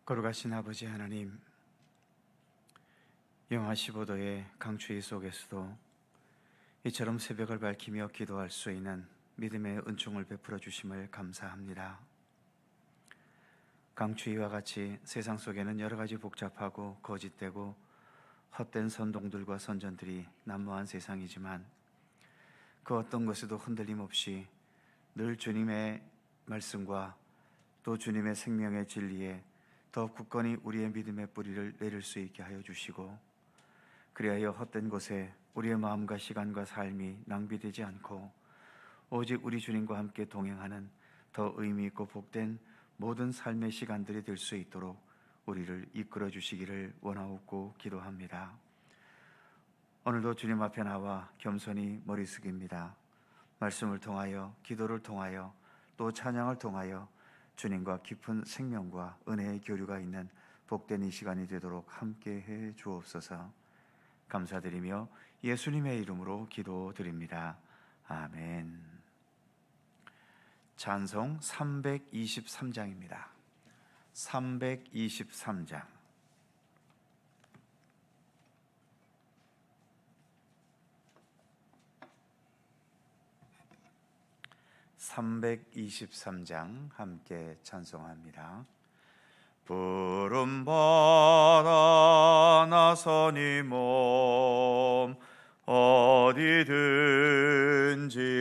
거룩하신 아버지 하나님, 영하 15도의 강추위 속에서도 이처럼 새벽을 밝히며 기도할 수 있는 믿음의 은총을 베풀어 주심을 감사합니다. 강추위와 같이 세상 속에는 여러 가지 복잡하고 거짓되고 헛된 선동들과 선전들이 난무한 세상이지만 그 어떤 것에도 흔들림 없이 늘 주님의 말씀과 또 주님의 생명의 진리에 더 굳건히 우리의 믿음의 뿌리를 내릴 수 있게 하여 주시고, 그리하여 헛된 곳에 우리의 마음과 시간과 삶이 낭비되지 않고 오직 우리 주님과 함께 동행하는 더 의미 있고 복된 모든 삶의 시간들이 될 수 있도록 우리를 이끌어 주시기를 원하옵고 기도합니다. 오늘도 주님 앞에 나와 겸손히 머리 숙입니다. 말씀을 통하여, 기도를 통하여, 또 찬양을 통하여 주님과 깊은 생명과 은혜의 교류가 있는 복된 이 시간이 되도록 함께해 주옵소서. 감사드리며 예수님의 이름으로 기도드립니다. 아멘. 찬송 323장입니다. 323장. 323장 함께 찬송합니다. 부름받아 나서니 몸 어디든지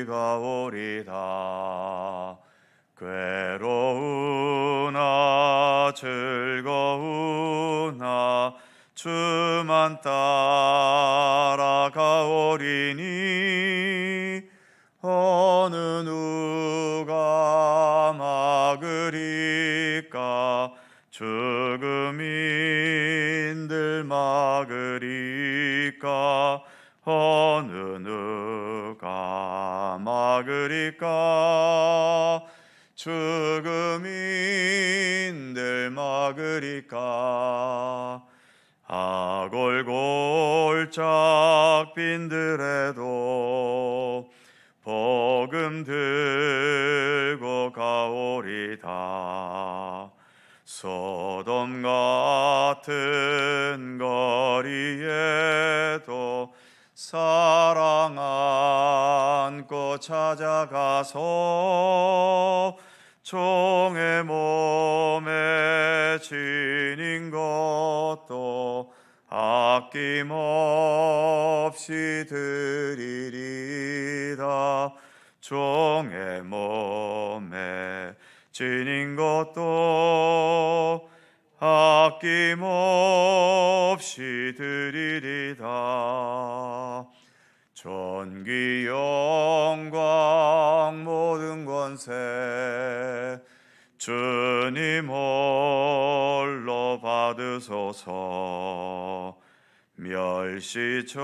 가오리다. 괴로우나 즐거우나 주만 따라가오리니 어느 누가 막으리까. 죽음인들 막으리까. 어느 누가 막으리까. 죽음인들 막으리까. 아골골짝 빈들에도 복음 들고 가오리다. 소돔 같은 거리에도 사랑 안고 찾아가서 종의 몸에 지닌 것도 아낌없이 드리리다. 종의 몸에 지닌 것도 아낌없이 드리리다. 존귀 영광 모든 권세 주님 홀로 받으소서. 멸시천대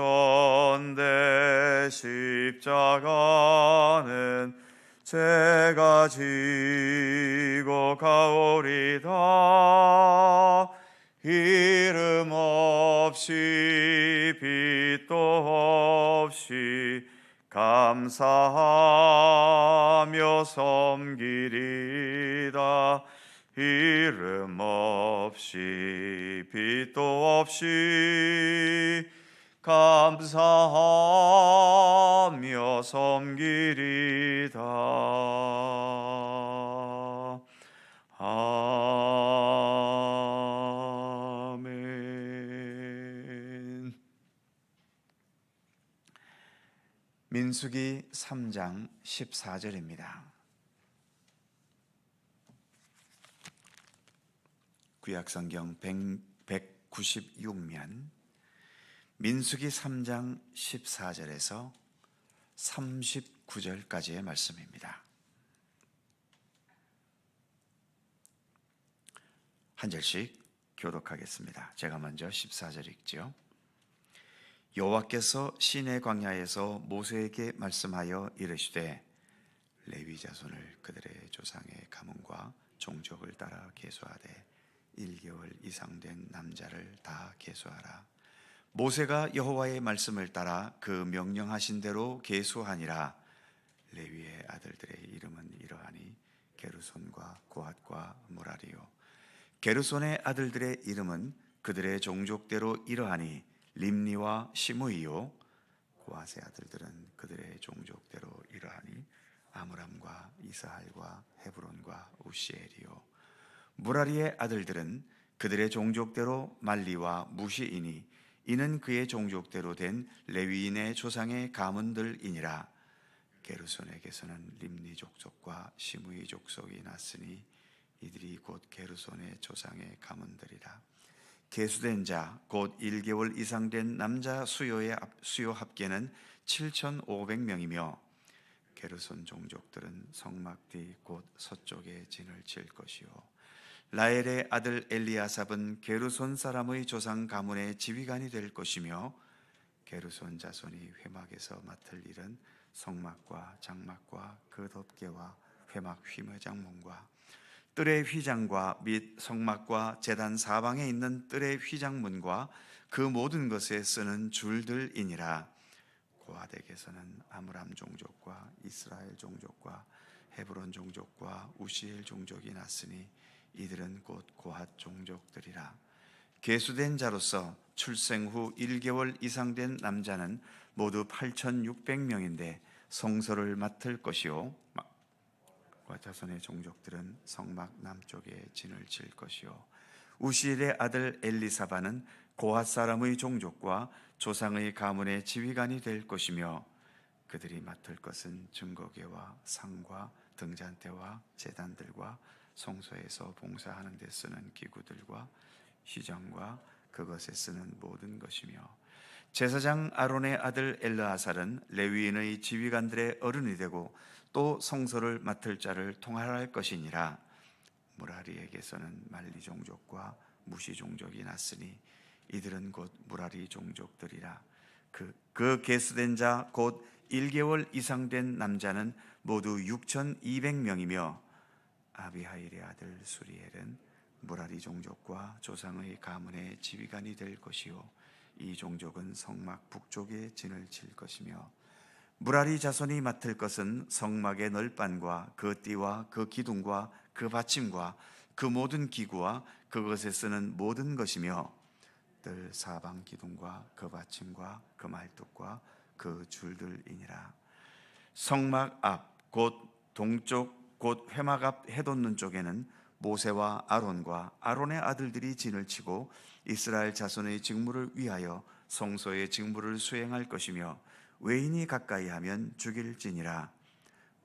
십자가는 제가 지고 가오리다. 이름 없이 빛도 없이 감사하며 섬기리다. 이름 없이 빛도 없이 감사하며 섬기리다. 아멘. 민수기 3장 14절입니다. 구약성경 196면 민수기 3장 14절에서 39절까지의 말씀입니다. 한 절씩 교독하겠습니다. 제가 먼저 14절 읽죠. 여호와께서 시내 광야에서 모세에게 말씀하여 이르시되 레위 자손을 그들의 조상의 가문과 종족을 따라 계수하되 1개월 이상 된 남자를 다 계수하라. 모세가 여호와의 말씀을 따라 그 명령하신 대로 계수하니라. 레위의 아들들의 이름은 이러하니 게르손과 고핫과 무라리요. 게르손의 아들들의 이름은 그들의 종족대로 이러하니 림니와 시므이요. 고핫의 아들들은 그들의 종족대로 이러하니 아므람과 이스할과 헤브론과 우시엘이요. 무라리의 아들들은 그들의 종족대로 말리와 무시이니 이는 그의 종족대로 된 레위인의 조상의 가문들이니라. 게르손에게서는 림니 족속과 시므이 족속이 났으니 이들이 곧 게르손의 조상의 가문들이라. 계수된 자 곧 1개월 이상 된 남자 수요 합계는 7,500명이며 게르손 종족들은 성막 뒤 곧 서쪽에 진을 칠 것이요. 라엘의 아들 엘리아삽은 게르손 사람의 조상 가문의 지휘관이 될 것이며 게르손 자손이 회막에서 맡을 일은 성막과 장막과 그 덮개와 회막 휘의 장문과 뜰의 휘장과 및 성막과 제단 사방에 있는 뜰의 휘장문과 그 모든 것에 쓰는 줄들이니라. 고핫에게서는 아므람 종족과 이스라엘 종족과 헤브론 종족과 우시엘 종족이 났으니 이들은 곧 고핫 종족들이라. 계수된 자로서 출생 후 1개월 이상 된 남자는 모두 8,600명인데 성소를 맡을 것이요. 자손의 종족들은 성막 남쪽에 진을 칠 것이요. 우시엘의 아들 엘리사바는 고핫 사람의 종족과 조상의 가문의 지휘관이 될 것이며 그들이 맡을 것은 증거궤와 상과 등잔대와 제단들과 성소에서 봉사하는 데 쓰는 기구들과 휘장과 그것에 쓰는 모든 것이며 제사장 아론의 아들 엘르아살은 레위인의 지휘관들의 어른이 되고 또 성소를 맡을 자를 통할할 것이니라. 무라리에게서는 말리 종족과 무시 종족이 났으니 이들은 곧 무라리 종족들이라. 그 계수된 자 곧 1개월 이상 된 남자는 모두 6,200명이며 아비하일의 아들 수리엘은 무라리 종족과 조상의 가문의 지휘관이 될 것이요. 이 종족은 성막 북쪽에 진을 칠 것이며 무라리 자손이 맡을 것은 성막의 널판과 그 띠와 그 기둥과 그 받침과 그 모든 기구와 그것에 쓰는 모든 것이며 뜰 사방 기둥과 그 받침과 그 말뚝과 그 줄들이니라. 성막 앞 곧 동쪽 곧 회막 앞 해돋는 쪽에는 모세와 아론과 아론의 아들들이 진을 치고 이스라엘 자손의 직무를 위하여 성소의 직무를 수행할 것이며 외인이 가까이 하면 죽일지니라.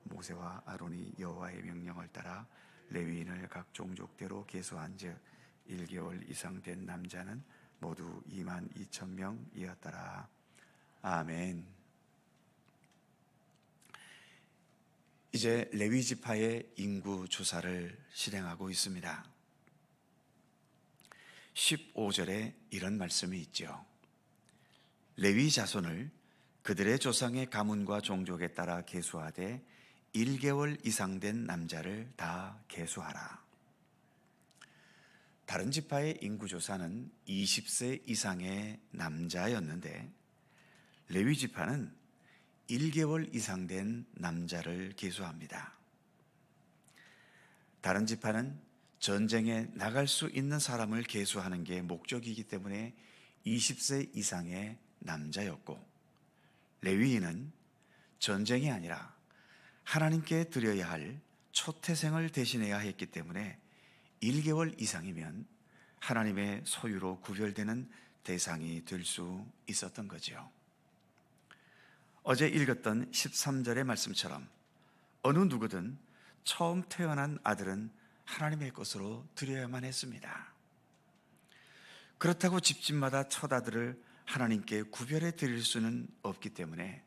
모세와 아론이 여호와의 명령을 따라 레위인을 각 종족대로 계수한즉 1개월 이상 된 남자는 모두 22,000명이었더라. 아멘. 이제 레위 지파의 인구 조사를 실행하고 있습니다. 15절에 이런 말씀이 있죠. 레위 자손을 그들의 조상의 가문과 종족에 따라 계수하되 1개월 이상 된 남자를 다 계수하라. 다른 지파의 인구조사는 20세 이상의 남자였는데 레위 지파는 1개월 이상 된 남자를 계수합니다. 다른 지파는 전쟁에 나갈 수 있는 사람을 계수하는 게 목적이기 때문에 20세 이상의 남자였고 레위인은 전쟁이 아니라 하나님께 드려야 할 초태생을 대신해야 했기 때문에 1개월 이상이면 하나님의 소유로 구별되는 대상이 될 수 있었던 거죠. 어제 읽었던 13절의 말씀처럼 어느 누구든 처음 태어난 아들은 하나님의 것으로 드려야만 했습니다. 그렇다고 집집마다 첫 아들을 하나님께 구별해 드릴 수는 없기 때문에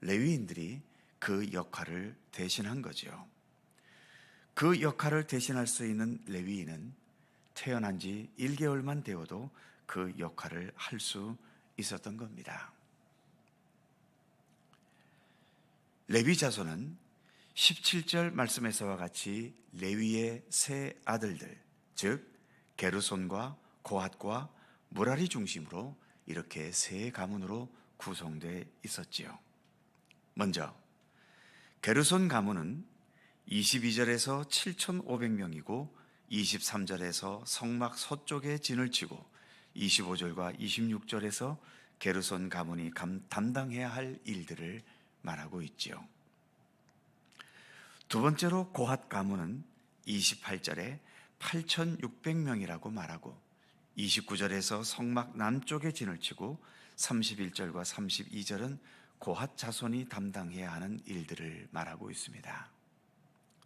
레위인들이 그 역할을 대신한 거죠. 그 역할을 대신할 수 있는 레위인은 태어난 지 1개월만 되어도 그 역할을 할 수 있었던 겁니다. 레위 자손은 17절 말씀에서와 같이 레위의 세 아들들, 즉 게르손과 고핫과 무라리 중심으로 이렇게 세 가문으로 구성되어 있었지요. 먼저 게르손 가문은 22절에서 7,500명이고 23절에서 성막 서쪽에 진을 치고 25절과 26절에서 게르손 가문이 담당해야 할 일들을 말하고 있지요. 두 번째로 고핫 가문은 28절에 8,600명이라고 말하고 29절에서 성막 남쪽에 진을 치고 31절과 32절은 고핫 자손이 담당해야 하는 일들을 말하고 있습니다.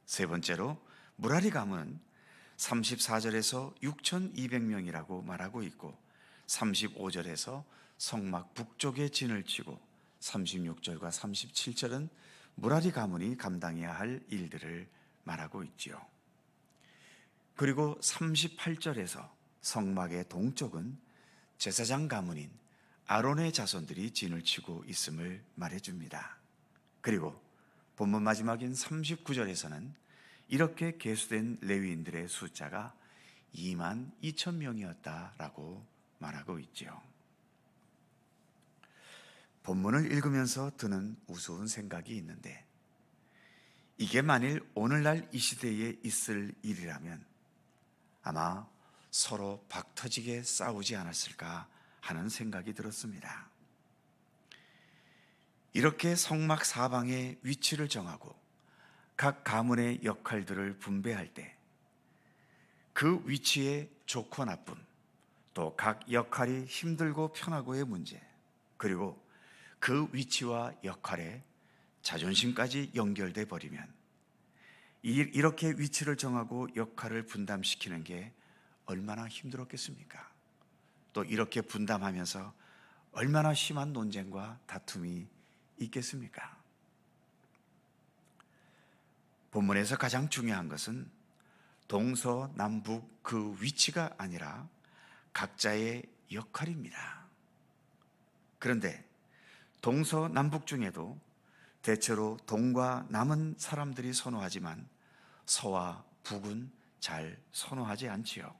세 번째로 무라리 가문은 34절에서 6,200명이라고 말하고 있고 35절에서 성막 북쪽에 진을 치고 36절과 37절은 무라리 가문이 감당해야 할 일들을 말하고 있지요. 그리고 38절에서 성막의 동쪽은 제사장 가문인 아론의 자손들이 진을 치고 있음을 말해줍니다. 그리고 본문 마지막인 39절에서는 이렇게 계수된 레위인들의 숫자가 22,000명이었다라고 말하고 있지요. 본문을 읽으면서 드는 우스운 생각이 있는데, 이게 만일 오늘날 이 시대에 있을 일이라면 아마 서로 박터지게 싸우지 않았을까 하는 생각이 들었습니다. 이렇게 성막 사방의 위치를 정하고 각 가문의 역할들을 분배할 때 그 위치의 좋고 나쁨, 또 각 역할이 힘들고 편하고의 문제, 그리고 그 위치와 역할에 자존심까지 연결돼 버리면 이렇게 위치를 정하고 역할을 분담시키는 게 얼마나 힘들었겠습니까? 또 이렇게 분담하면서 얼마나 심한 논쟁과 다툼이 있겠습니까? 본문에서 가장 중요한 것은 동서남북 그 위치가 아니라 각자의 역할입니다. 그런데 동서남북 중에도 대체로 동과 남은 사람들이 선호하지만 서와 북은 잘 선호하지 않지요.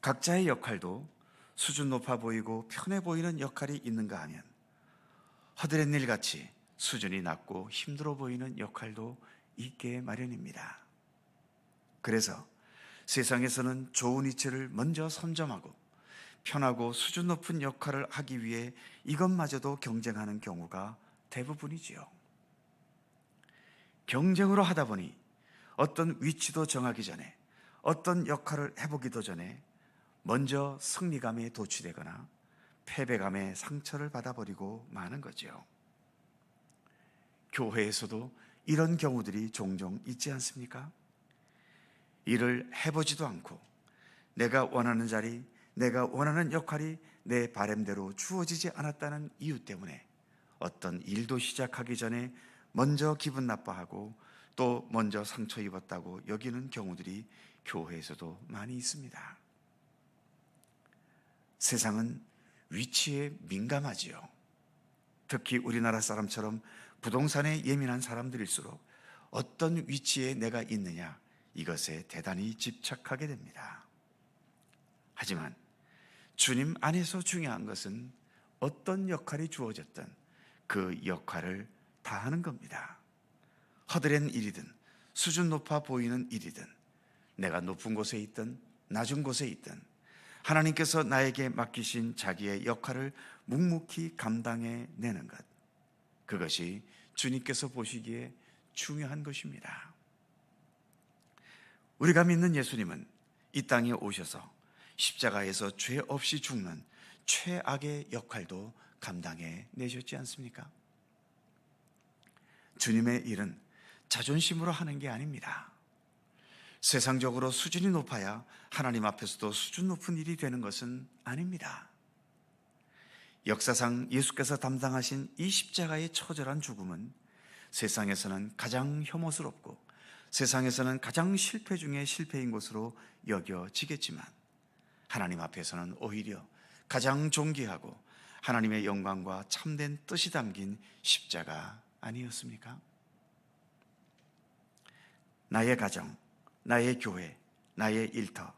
각자의 역할도 수준 높아 보이고 편해 보이는 역할이 있는가 하면 허드렛 일같이 수준이 낮고 힘들어 보이는 역할도 있게 마련입니다. 그래서 세상에서는 좋은 위치를 먼저 선점하고 편하고 수준 높은 역할을 하기 위해 이것마저도 경쟁하는 경우가 대부분이지요. 경쟁으로 하다 보니 어떤 위치도 정하기 전에, 어떤 역할을 해보기도 전에 먼저 승리감에 도취되거나 패배감에 상처를 받아버리고 마는 거죠. 교회에서도 이런 경우들이 종종 있지 않습니까? 일을 해보지도 않고 내가 원하는 자리, 내가 원하는 역할이 내 바람대로 주어지지 않았다는 이유 때문에 어떤 일도 시작하기 전에 먼저 기분 나빠하고 또 먼저 상처 입었다고 여기는 경우들이 교회에서도 많이 있습니다. 세상은 위치에 민감하지요. 특히 우리나라 사람처럼 부동산에 예민한 사람들일수록 어떤 위치에 내가 있느냐, 이것에 대단히 집착하게 됩니다. 하지만 주님 안에서 중요한 것은 어떤 역할이 주어졌든 그 역할을 다하는 겁니다. 허드렛 일이든 수준 높아 보이는 일이든 내가 높은 곳에 있든 낮은 곳에 있든 하나님께서 나에게 맡기신 자기의 역할을 묵묵히 감당해 내는 것, 그것이 주님께서 보시기에 중요한 것입니다. 우리가 믿는 예수님은 이 땅에 오셔서 십자가에서 죄 없이 죽는 최악의 역할도 감당해 내셨지 않습니까? 주님의 일은 자존심으로 하는 게 아닙니다. 세상적으로 수준이 높아야 하나님 앞에서도 수준 높은 일이 되는 것은 아닙니다. 역사상 예수께서 담당하신 이 십자가의 처절한 죽음은 세상에서는 가장 혐오스럽고 세상에서는 가장 실패 중에 실패인 것으로 여겨지겠지만 하나님 앞에서는 오히려 가장 존귀하고 하나님의 영광과 참된 뜻이 담긴 십자가 아니었습니까? 나의 가정, 나의 교회, 나의 일터,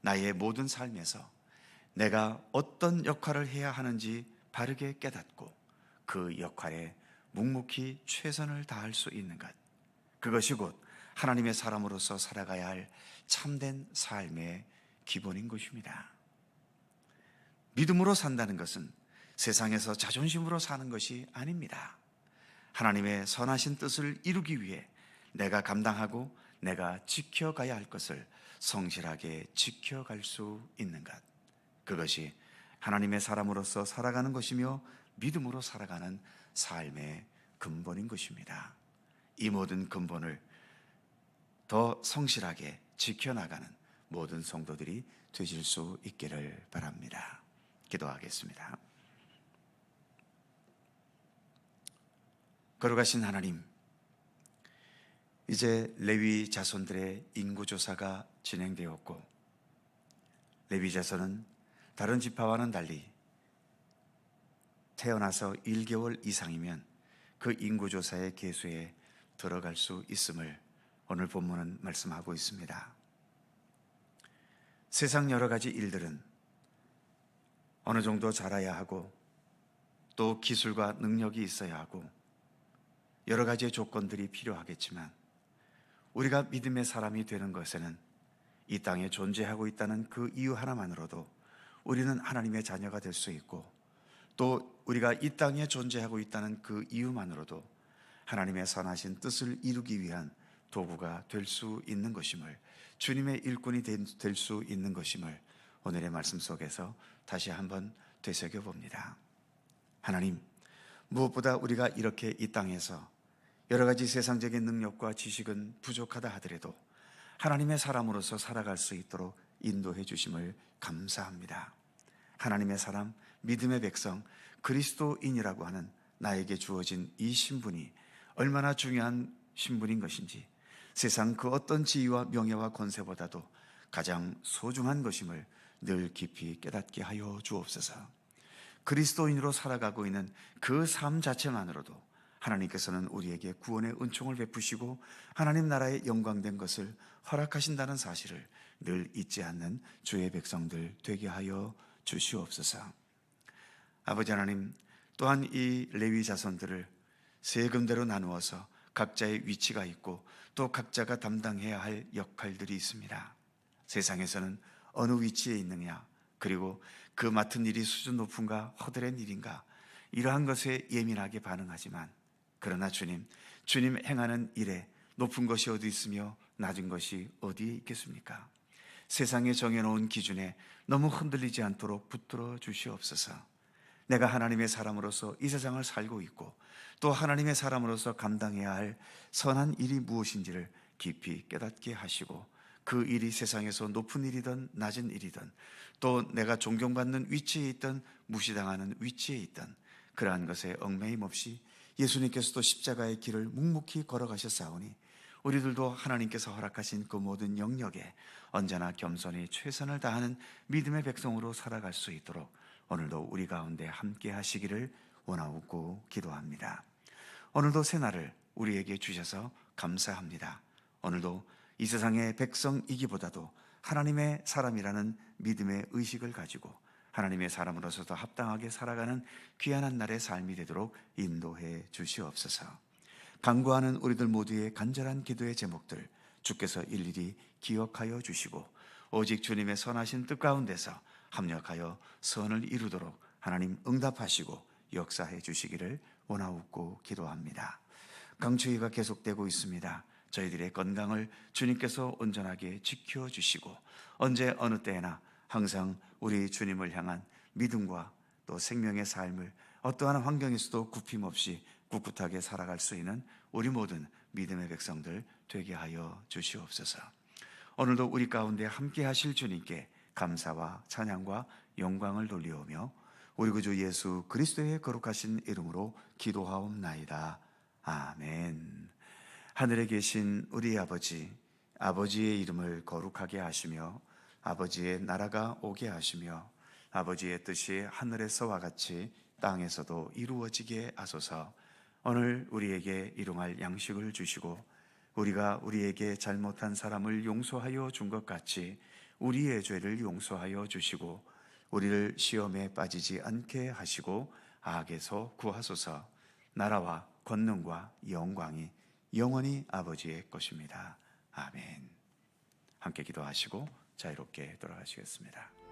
나의 모든 삶에서 내가 어떤 역할을 해야 하는지 바르게 깨닫고 그 역할에 묵묵히 최선을 다할 수 있는 것, 그것이 곧 하나님의 사람으로서 살아가야 할 참된 삶의 기본인 것입니다. 믿음으로 산다는 것은 세상에서 자존심으로 사는 것이 아닙니다. 하나님의 선하신 뜻을 이루기 위해 내가 감당하고 내가 지켜가야 할 것을 성실하게 지켜갈 수 있는 것, 그것이 하나님의 사람으로서 살아가는 것이며 믿음으로 살아가는 삶의 근본인 것입니다. 이 모든 근본을 더 성실하게 지켜나가는 모든 성도들이 되실 수 있기를 바랍니다. 기도하겠습니다. 거룩하신 하나님, 이제 레위 자손들의 인구조사가 진행되었고, 레위 자손은 다른 지파와는 달리 태어나서 1개월 이상이면 그 인구조사의 계수에 들어갈 수 있음을 오늘 본문은 말씀하고 있습니다. 세상 여러 가지 일들은 어느 정도 잘해야 하고 또 기술과 능력이 있어야 하고 여러 가지의 조건들이 필요하겠지만, 우리가 믿음의 사람이 되는 것에는 이 땅에 존재하고 있다는 그 이유 하나만으로도 우리는 하나님의 자녀가 될 수 있고, 또 우리가 이 땅에 존재하고 있다는 그 이유만으로도 하나님의 선하신 뜻을 이루기 위한 도구가 될 수 있는 것임을, 주님의 일꾼이 될 수 있는 것임을 오늘의 말씀 속에서 다시 한번 되새겨 봅니다. 하나님, 무엇보다 우리가 이렇게 이 땅에서 여러 가지 세상적인 능력과 지식은 부족하다 하더라도 하나님의 사람으로서 살아갈 수 있도록 인도해 주심을 감사합니다. 하나님의 사람, 믿음의 백성, 그리스도인이라고 하는 나에게 주어진 이 신분이 얼마나 중요한 신분인 것인지, 세상 그 어떤 지위와 명예와 권세보다도 가장 소중한 것임을 늘 깊이 깨닫게 하여 주옵소서. 그리스도인으로 살아가고 있는 그 삶 자체만으로도 하나님께서는 우리에게 구원의 은총을 베푸시고 하나님 나라의 영광된 것을 허락하신다는 사실을 늘 잊지 않는 주의 백성들 되게 하여 주시옵소서. 아버지 하나님, 또한 이 레위 자손들을 세금대로 나누어서 각자의 위치가 있고 또 각자가 담당해야 할 역할들이 있습니다. 세상에서는 어느 위치에 있느냐, 그리고 그 맡은 일이 수준 높은가 허드렛 일인가, 이러한 것에 예민하게 반응하지만, 그러나 주님 행하는 일에 높은 것이 어디 있으며 낮은 것이 어디에 있겠습니까? 세상에 정해놓은 기준에 너무 흔들리지 않도록 붙들어 주시옵소서. 내가 하나님의 사람으로서 이 세상을 살고 있고 또 하나님의 사람으로서 감당해야 할 선한 일이 무엇인지를 깊이 깨닫게 하시고, 그 일이 세상에서 높은 일이든 낮은 일이든 또 내가 존경받는 위치에 있든 무시당하는 위치에 있든 그러한 것에 얽매임 없이 예수님께서도 십자가의 길을 묵묵히 걸어가셨사오니 우리들도 하나님께서 허락하신 그 모든 영역에 언제나 겸손히 최선을 다하는 믿음의 백성으로 살아갈 수 있도록 오늘도 우리 가운데 함께 하시기를 원하옵고 기도합니다. 오늘도 새날을 우리에게 주셔서 감사합니다. 오늘도 이 세상의 백성이기보다도 하나님의 사람이라는 믿음의 의식을 가지고 하나님의 사람으로서도 합당하게 살아가는 귀한 날의 삶이 되도록 인도해 주시옵소서. 간구하는 우리들 모두의 간절한 기도의 제목들 주께서 일일이 기억하여 주시고, 오직 주님의 선하신 뜻 가운데서 합력하여 선을 이루도록 하나님 응답하시고 역사해 주시기를 원하옵고 기도합니다. 강추위가 계속되고 있습니다. 저희들의 건강을 주님께서 온전하게 지켜주시고 언제 어느 때에나 항상 우리 주님을 향한 믿음과 또 생명의 삶을 어떠한 환경에서도 굽힘없이 꿋꿋하게 살아갈 수 있는 우리 모든 믿음의 백성들 되게 하여 주시옵소서. 오늘도 우리 가운데 함께 하실 주님께 감사와 찬양과 영광을 돌리오며 우리 구주 예수 그리스도의 거룩하신 이름으로 기도하옵나이다. 아멘. 하늘에 계신 우리 아버지, 아버지의 이름을 거룩하게 하시며 아버지의 나라가 오게 하시며 아버지의 뜻이 하늘에서와 같이 땅에서도 이루어지게 하소서. 오늘 우리에게 일용할 양식을 주시고 우리가 우리에게 잘못한 사람을 용서하여 준 것 같이 우리의 죄를 용서하여 주시고 우리를 시험에 빠지지 않게 하시고 악에서 구하소서. 나라와 권능과 영광이 영원히 아버지의 것입니다. 아멘. 함께 기도하시고 자유롭게 돌아가시겠습니다.